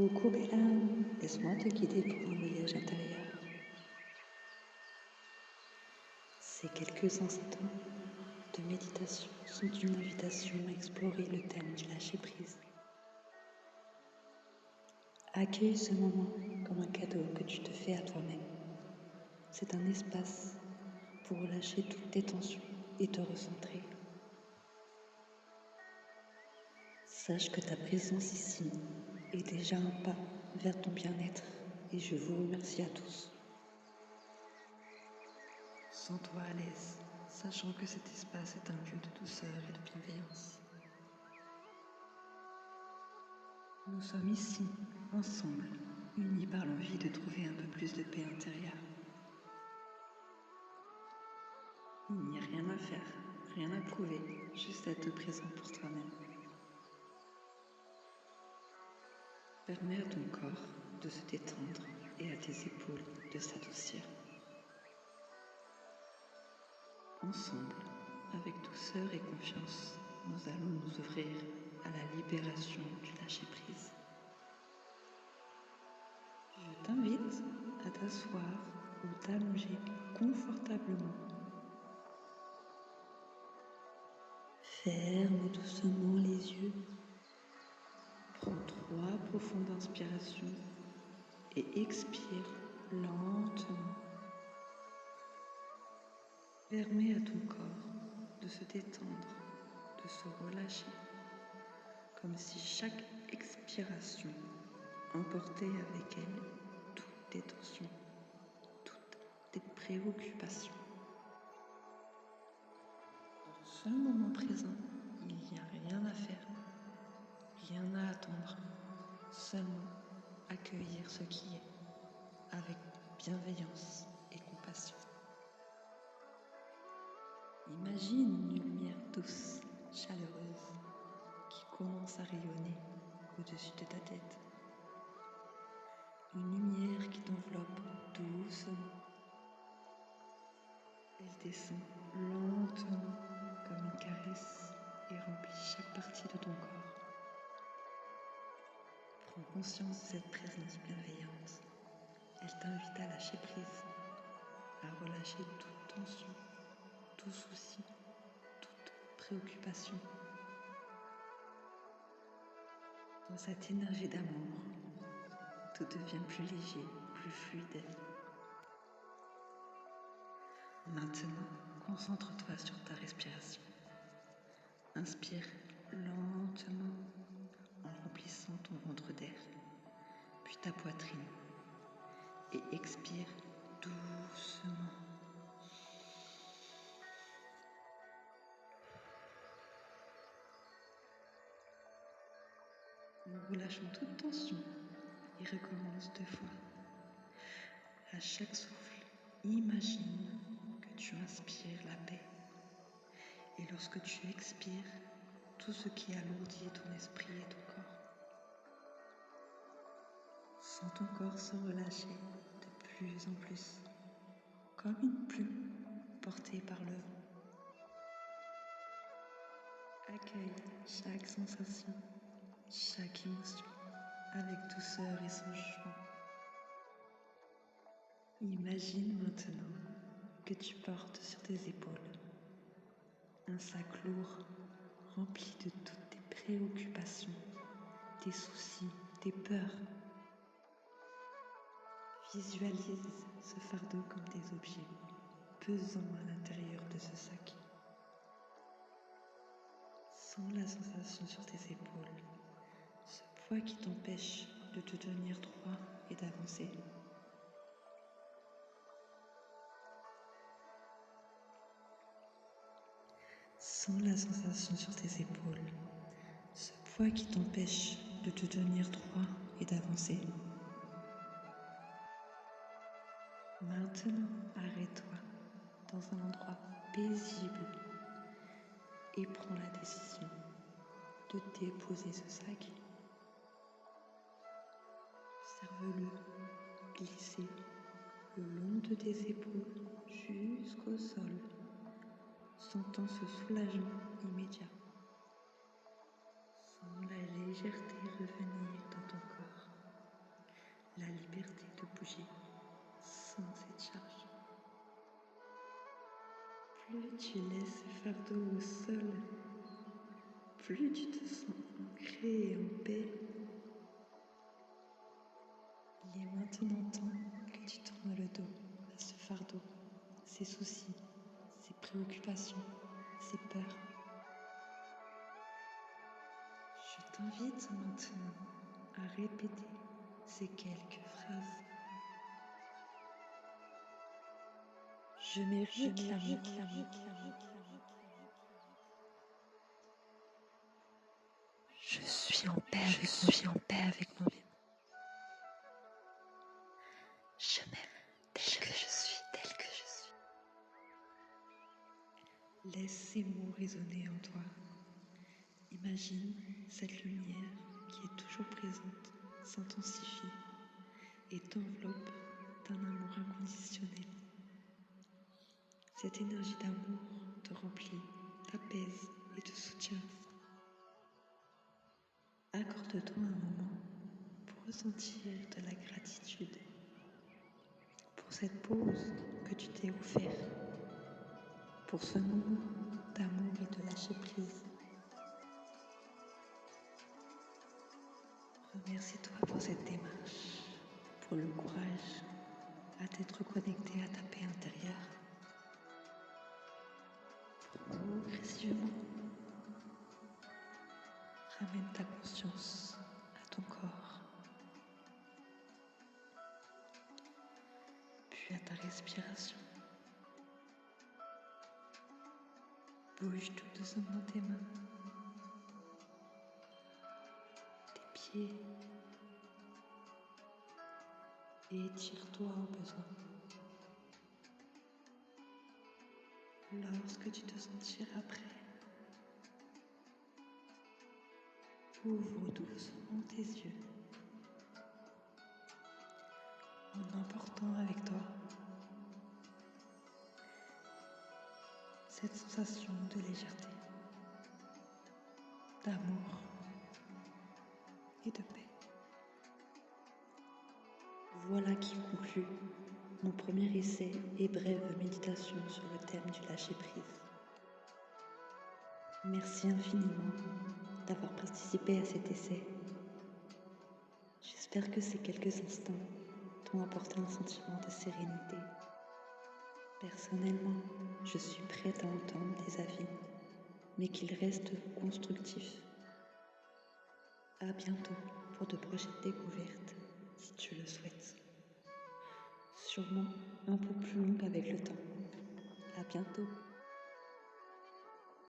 Coucou Bella, laisse-moi te guider pour un voyage intérieur. Ces quelques instants de méditation sont une invitation à explorer le thème du lâcher-prise. Accueille ce moment comme un cadeau que tu te fais à toi-même. C'est un espace pour relâcher toutes tes tensions et te recentrer. Sache que ta présence ici est déjà un pas vers ton bien-être et je vous remercie à tous. Sens-toi à l'aise, sachant que cet espace est un lieu de douceur et de bienveillance. Nous sommes ici, ensemble, unis par l'envie de trouver un peu plus de paix intérieure. Il n'y a rien à faire, rien à prouver, juste être présent pour toi-même. Permets à ton corps de se détendre et à tes épaules de s'adoucir. Ensemble, avec douceur et confiance, nous allons nous ouvrir à la libération du lâcher-prise. Je t'invite à t'asseoir ou t'allonger confortablement. Ferme doucement les yeux. Prends 3 profondes inspirations et expire lentement. Permets à ton corps de se détendre, de se relâcher, comme si chaque expiration emportait avec elle toutes tes tensions, toutes tes préoccupations. Dans ce moment présent, il n'y a rien à faire, rien à attendre, seulement accueillir ce qui est avec bienveillance et compassion. Imagine une lumière douce, chaleureuse, qui commence à rayonner au-dessus de ta tête. Une lumière qui t'enveloppe doucement. Elle descend lentement comme une caresse et remplit chaque partie de ton corps. Prends conscience de cette présence bienveillante. Elle t'invite à lâcher prise, à relâcher toute tension, tout souci, toute préoccupation. Dans cette énergie d'amour, tout devient plus léger, plus fluide. Maintenant, concentre-toi sur ta respiration. Inspire lentement en remplissant ton ventre d'air, puis ta poitrine. Et expire doucement. Nous relâchons toute tension et recommence 2 fois. À chaque souffle, imagine que tu inspires la paix. Et lorsque tu expires, tout ce qui alourdit ton esprit et ton corps. Sens ton corps se relâcher de plus en plus, comme une plume portée par le vent. Accueille chaque sensation, chaque émotion, avec douceur et sans jugement. Imagine maintenant que tu portes sur tes épaules un sac lourd rempli de toutes tes préoccupations, tes soucis, tes peurs. Visualise ce fardeau comme des objets pesants à l'intérieur de ce sac. Sens la sensation sur tes épaules, ce poids qui t'empêche de te tenir droit et d'avancer. Sens la sensation sur tes épaules, ce poids qui t'empêche de te tenir droit et d'avancer. Maintenant, arrête-toi dans un endroit paisible et prends la décision de déposer ce sac. Observe-le glisser le long de tes épaules jusqu'au sol, sentant ce soulagement immédiat. Sens la légèreté revenir dans ton corps. bouger sans cette charge. Plus tu laisses ce fardeau au sol, plus tu te sens ancré et en paix. Il est maintenant temps que tu tournes le dos à ce fardeau, ces soucis, ces préoccupations, ces peurs. Je t'invite maintenant à répéter ces quelques phrases. Je mérite l'amour. Je suis en paix avec moi-même. Je m'aime tel que je suis. Laisse ces mots résonner en toi. Imagine cette lumière qui est toujours présente s'intensifie et t'enveloppe d'un amour inconditionnel. Cette énergie d'amour te remplit, t'apaise et te soutient. Accorde-toi un moment pour ressentir de la gratitude pour cette pause que tu t'es offerte, pour ce moment d'amour et de lâcher prise. Remercie-toi pour cette démarche, pour le courage à t'être connecté à ta paix intérieure. Progressivement, ramène ta conscience à ton corps, puis à ta respiration. Bouge tout doucement tes mains, tes pieds et étire-toi au besoin. Lorsque tu te sentiras prêt, ouvre doucement tes yeux en emportant avec toi cette sensation de légèreté, d'amour et de paix. Voilà qui conclut mon premier essai et brève méditation sur le thème du lâcher-prise. Merci infiniment d'avoir participé à cet essai. J'espère que ces quelques instants t'ont apporté un sentiment de sérénité. Personnellement, je suis prête à entendre des avis, mais qu'ils restent constructifs. À bientôt pour de prochaines découvertes, si tu le souhaites. Sûrement un peu plus longue avec le temps. À bientôt.